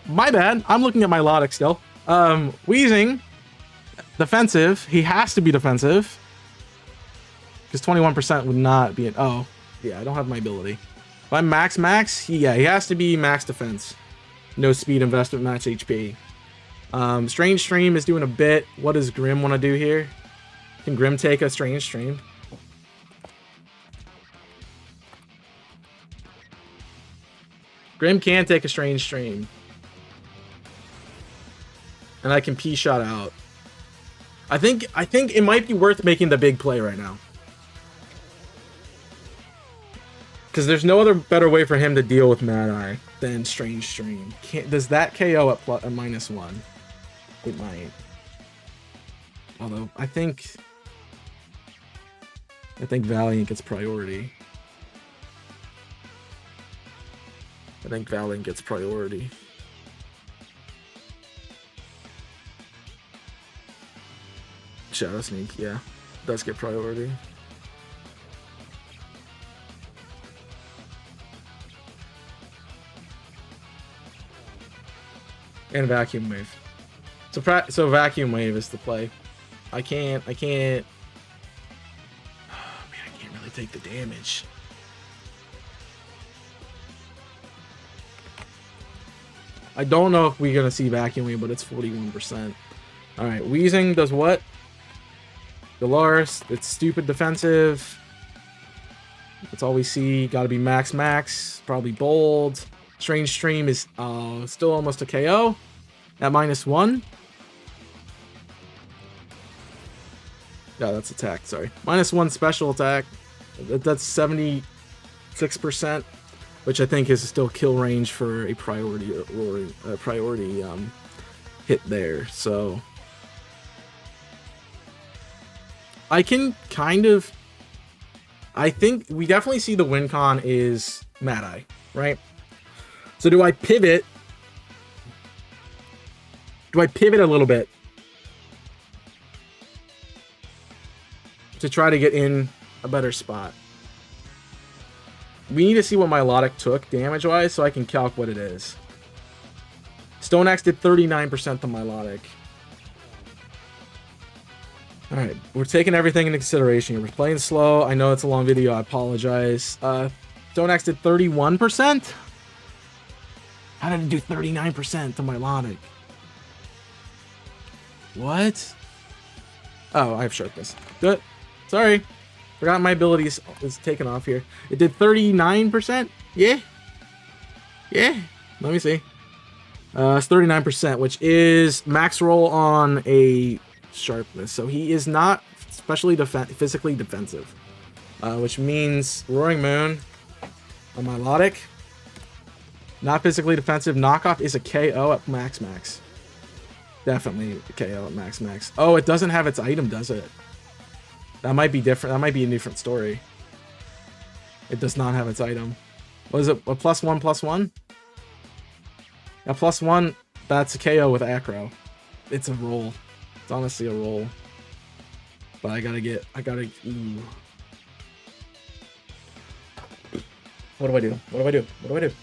my bad. I'm looking at my Logic still. Weezing, defensive. He has to be defensive. Because 21% would not be an... Oh, yeah, I don't have my ability. If I'm max, he has to be max defense. No speed investment, max HP. Strange Stream is doing a bit. What does Grim want to do here? Can Grim take a Strange Stream? Grim can take a Strange Stream. And I can P-shot out. I think it might be worth making the big play right now. Because there's no other better way for him to deal with Mad Eye than Strange Stream. Does that KO at -1? It might. Although, I think Valiant gets priority. Shadow Sneak, yeah. Does get priority. And Vacuum Wave. So Vacuum Wave is the play. I can't. Oh, man, I can't really take the damage. I don't know if we're gonna see Vacuum Wave, but it's 41%. All right, Weezing does what? Galar, it's stupid defensive. That's all we see. Got to be max. Probably bold. Strange Stream is still almost a KO at -1. Yeah, that's attack. Sorry, -1 special attack. That's 76%, which I think is still kill range for a priority hit there. So I can kind of. I think we definitely see the win con is Mad Eye, right? So do I pivot? Do I pivot a little bit to try to get in a better spot? We need to see what my Logic took damage-wise so I can calc what it is. Stoneaxe did 39% to my Logic. Alright, we're taking everything into consideration here. We're playing slow. I know it's a long video. I apologize. Stoneaxe did 31%? How did it do 39% to my Logic? What? Oh, I have sharpness. Good. Sorry. Forgot my ability is taken off here. It did 39%? Yeah? Yeah? Let me see. It's 39%, which is max roll on a sharpness. So he is not especially physically defensive. Which means Roaring Moon on my Logic. Not physically defensive. Knockoff is a KO at max. Definitely a KO at max. Oh, it doesn't have its item, does it? That might be different. That might be a different story. It does not have its item. What is it? A +1/+1? A +1, that's a KO with Acro. It's a roll. It's honestly a roll. But I gotta... Ooh. What do I do?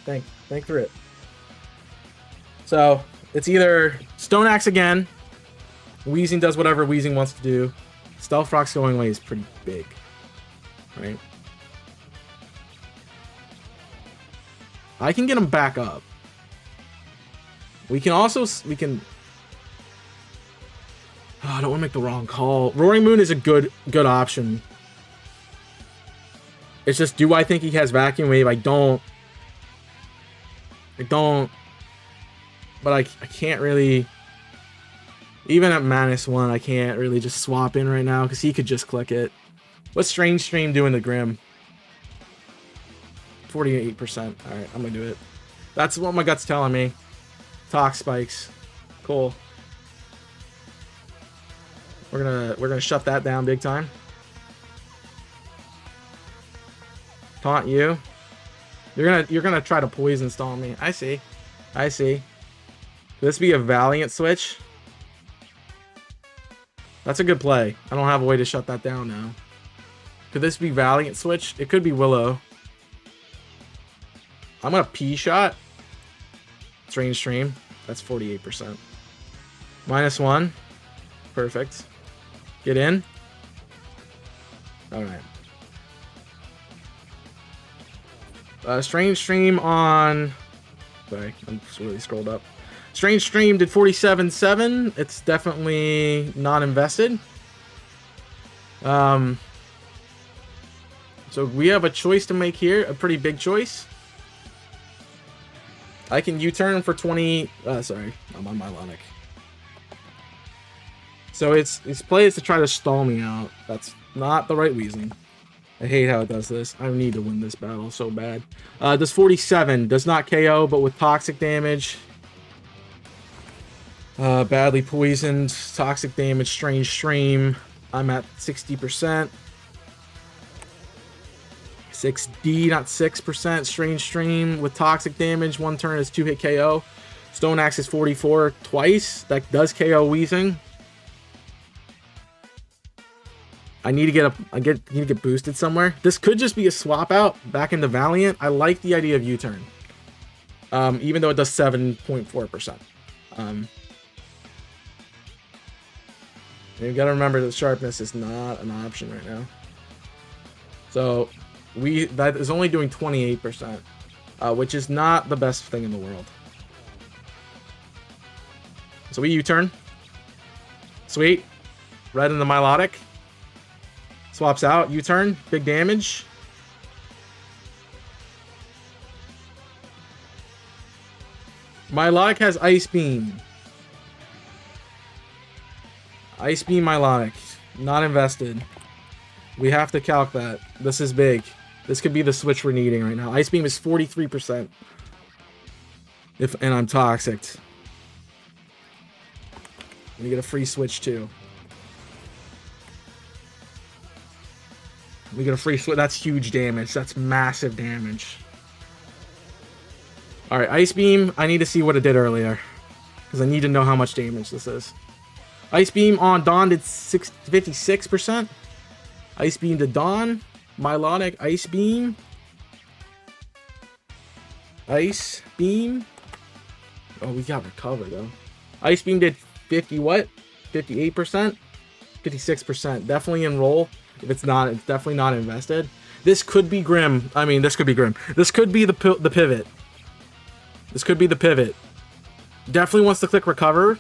Think through it. So, it's either Stoneaxe again. Weezing does whatever Weezing wants to do. Stealth Rock's going away is pretty big. Right? I can get him back up. We can also... We can... Oh, I don't want to make the wrong call. Roaring Moon is a good option. It's just, do I think he has Vacuum Wave? I don't. But I can't really... Even at -1, I can't really just swap in right now, because he could just click it. What's Strange Stream doing to Grim? 48%. Alright, I'm gonna do it. That's what my gut's telling me. Tox spikes. Cool. We're gonna shut that down big time. Taunt you. You're gonna try to poison stall me. I see. Could this be a Valiant switch? That's a good play. I don't have a way to shut that down now. Could this be Valiant switch? It could be Willow. I'm gonna P-shot. Strange Stream. That's 48%. -1. Perfect. Get in. Alright. Strange Stream on... Sorry, I'm just really scrolled up. Strange Stream did 47.7. It's definitely not invested. So we have a choice to make here. A pretty big choice. I can U-turn for 20... sorry, I'm on Mylonic. So his play is to try to stall me out. That's not the right Weezing. I hate how it does this. I need to win this battle so bad. Does 47. Does not KO, but with toxic damage. Badly poisoned. Toxic damage. Strange Stream. I'm at 60%. 6D, not 6%. Strange Stream with toxic damage. One turn is 2-hit KO. Stone Axe is 44 twice. That does KO Weezing. I need to get boosted somewhere. This could just be a swap out back into Valiant. I like the idea of U-turn. Even though it does 7.4%. You gotta remember that sharpness is not an option right now. So that is only doing 28%, which is not the best thing in the world. So we U-turn. Sweet. Red into Milotic. Swaps out. U-turn. Big damage. Milotic has Ice Beam. Ice Beam Milotic. Not invested. We have to calc that. This is big. This could be the switch we're needing right now. Ice Beam is 43%. And I'm toxic. Let me get a free switch too. We get a free switch. That's huge damage. That's massive damage. Alright, Ice Beam. I need to see what it did earlier. Because I need to know how much damage this is. Ice Beam on Dawn did 56%. Ice Beam to Dawn. Milotic Ice Beam. Ice Beam. Oh, we got Recover though. Ice Beam did 50 what? 58%? 56%. Definitely enroll. If it's not, it's definitely not invested. This could be Grim. I mean, this could be Grim. This could be the pivot. This could be the pivot. Definitely wants to click Recover.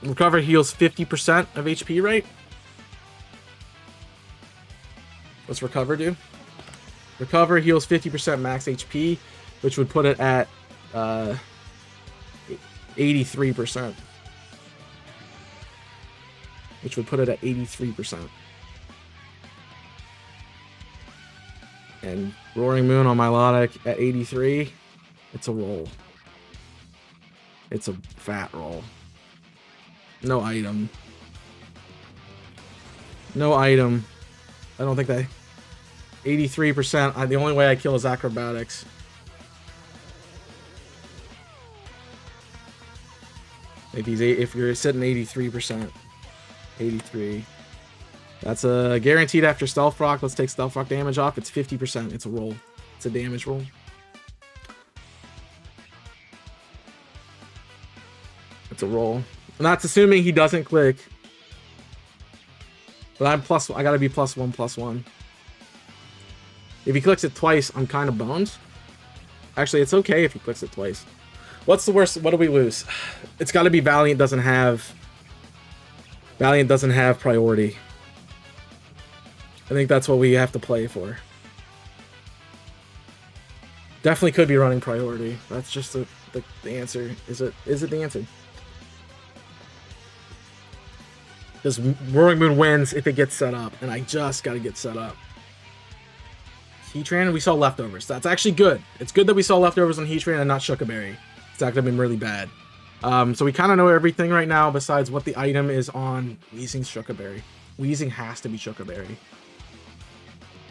Recover heals 50% of HP, right? What's Recover do? Recover heals 50% max HP, which would put it at 83%. Which would put it at 83%. And Roaring Moon on Milotic at 83. It's a roll. It's a fat roll. No item. No item. I don't think that... 83%. The only way I kill is Acrobatics. If you're sitting 83%. 83. That's a guaranteed after Stealth Rock. Let's take Stealth Rock damage off. It's 50%. It's a roll. It's a damage roll. It's a roll. And that's assuming he doesn't click. But I gotta be +1/+1. If he clicks it twice, I'm kind of boned. Actually, it's okay if he clicks it twice. What's the worst? What do we lose? It's got to be Valiant doesn't have... Valiant doesn't have priority. I think that's what we have to play for. Definitely could be running priority. That's just the answer. Is it the answer? Because Roaring Moon wins if it gets set up, and I just got to get set up. Heatran, we saw leftovers. That's actually good. It's good that we saw leftovers on Heatran and not Shuckaberry. It's actually been really bad. So we kind of know everything right now besides what the item is on Weezing's Shuckaberry. Weezing has to be Shuckaberry.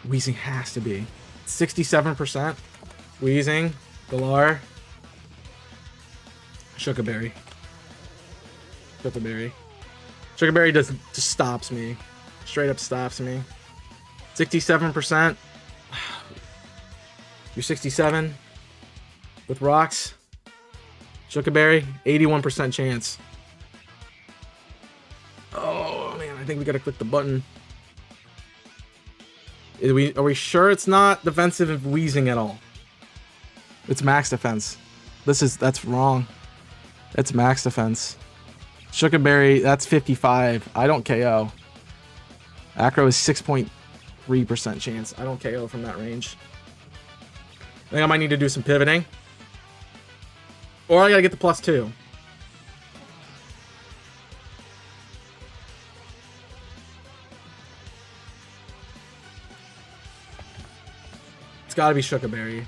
Weezing has to be. 67%. Weezing, Galar, Shuckaberry. Shuckaberry. Shuckaberry just stops me. Straight up stops me. 67%. You're 67. With rocks. Shuckaberry, 81% chance. Oh man, I think we gotta click the button. Are we sure it's not defensive of Weezing at all? It's max defense. That's wrong. It's max defense. Shuckaberry, that's 55. I don't KO. Acro is 6.3% chance. I don't KO from that range. I think I might need to do some pivoting. Or I gotta get the +2. It's gotta be Shuckaberry.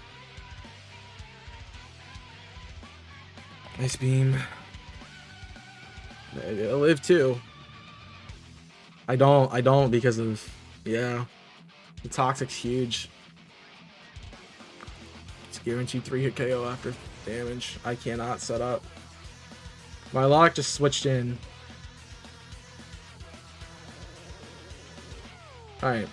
Ice Beam. I'll live too. I don't because of, yeah. The Toxic's huge. It's guaranteed 3-hit KO after damage. I cannot set up. My lock just switched in. Alright.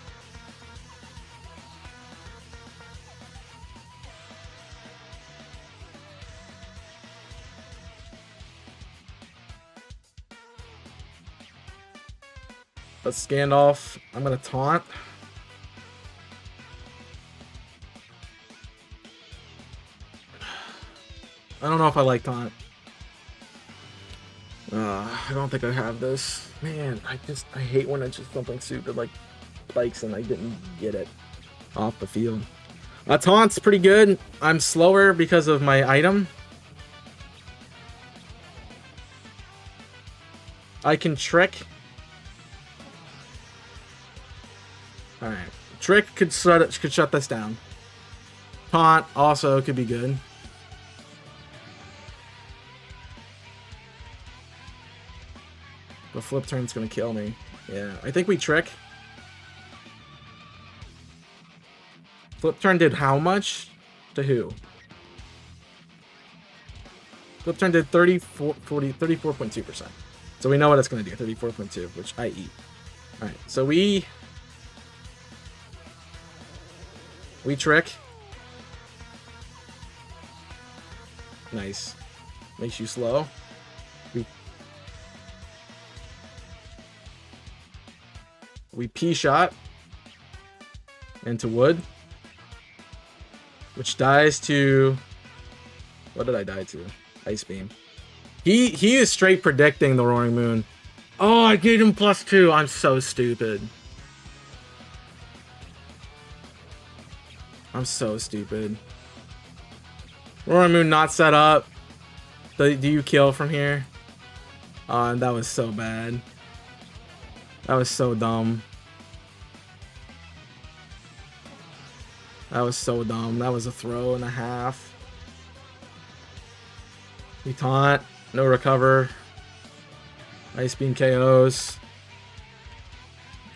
Let's Gandalf. I'm gonna taunt. I don't know if I like taunt. I don't think I have this. Man, I hate when it's just something stupid like spikes and I didn't get it off the field. Taunt's pretty good. I'm slower because of my item. I can trick. Alright. Trick could shut this down. Taunt also could be good. The flip turn's gonna kill me. Yeah, I think we trick. Flip turn did how much? To who? Flip turn did 34.2%. So we know what it's gonna do. 34.2, which I eat. Alright, so we trick. Nice. Makes you slow. We P-shot into wood, which dies to, what did I die to? Ice Beam. He is straight predicting the Roaring Moon. Oh, I gave him +2. I'm so stupid. I'm so stupid. Roaring Moon not set up. Do you kill from here? Oh, that was so bad. That was so dumb. That was so dumb. That was a throw and a half. We taunt. No recover. Ice Beam KOs.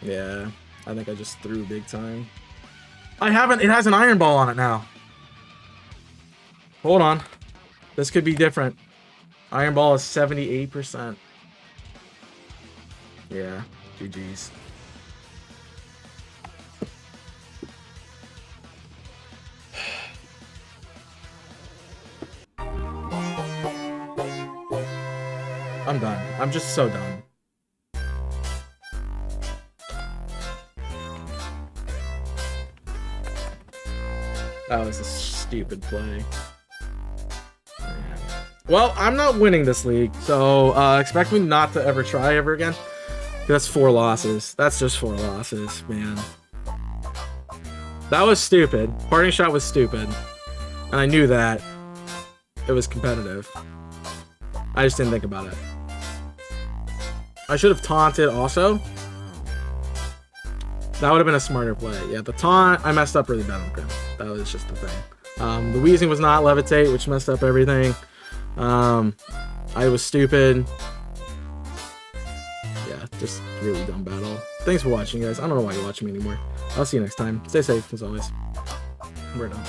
Yeah. I think I just threw big time. I haven't. It has an Iron Ball on it now. Hold on. This could be different. Iron Ball is 78%. Yeah. GG's. I'm done. I'm just so done. That was stupid play. Well, I'm not winning this league, so expect me not to ever try ever again. That's 4 losses. That's just 4 losses, man. That was stupid. Parting shot was stupid. And I knew that. It was competitive. I just didn't think about it. I should have taunted also. That would have been a smarter play. Yeah, the taunt, I messed up really bad on Grim. That was just the thing. The Weezing was not levitate, which messed up everything. I was stupid. Yeah, just really dumb battle. Thanks for watching, guys. I don't know why you're watching me anymore. I'll see you next time. Stay safe, as always. We're done.